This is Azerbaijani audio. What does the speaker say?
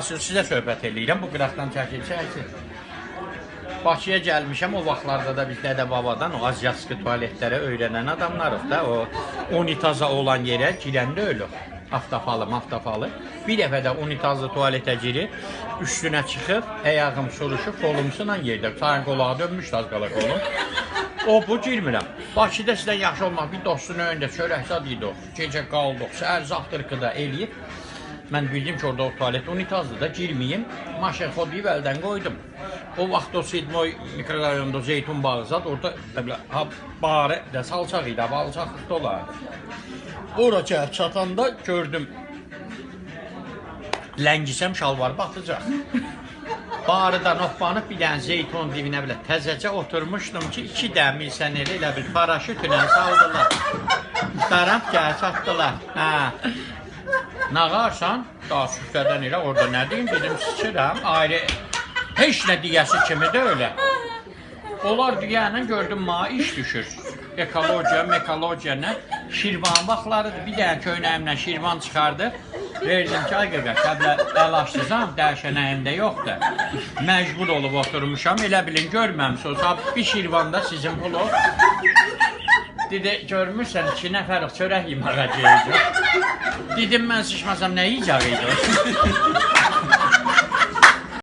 Sizə söhbət eləyirəm, bu qıraqdan çəkilsə. Bakıya gəlmişəm, o vaxtlarda da biz dədə-babadan o azyaski tualetlərə öyrənən adamlarıq da, o unitaza olan yerə girəndə ölür. Aftafalı. Bir dəfə də unitazlı tualetə girir, üstünə çıxıb, əyağım soruşub, kolumsuyla yerdə. Sayın qolağa dönmüşdü, az qala kolum. O, bu girmirəm. Bakıda sizdən yaxşı olmaq, bir dostun önündə çörəkzad idi o. Gecə qaldıq, səhər zavtırkıda eləyib. Mən bildim ki, orada o tualet unitazdır da, girməyim. Maşın xodlayıb əldən qoydum. O vaxt o Sidmoy mikrorayonunda Zeytun Bağzad, orada barı da salçaq idi, alçaqlıqda olardı. Ora gəlib çatanda gördüm, ləngisəm şalvar batacaq. Barıdan oxbanıb bir dənə Zeytun dibinə bilə təzəcə oturmuşdum ki, 2 dəmilsən elə bir paraşütlə saldılar. Darab gəl çatdılar. Nağarsan, daha süfrədən elə orada nə deyim, dedim sıçıram, ayrı heç nə deyəsi kimi də öyle. Onlar deyənlə gördüm, iş düşür. Ekologiya, mekologiya nə? Şirvan vaxtlarıdır, bir dənə köynəyimlə şirvan çıxardı. Verdim ki, ay qıqa, kəblə əl açdıysam, dəyişənəyimdə yoxdur. Məcbur olub oturmuşam, elə bilin, görməmişsiniz, bir şirvanda sizin pulu. Dedi, görmürsən, 2 nəfərik çörək yeməyə gələcək. Dedim, mən sıçmasam, nə yiyəcək idi?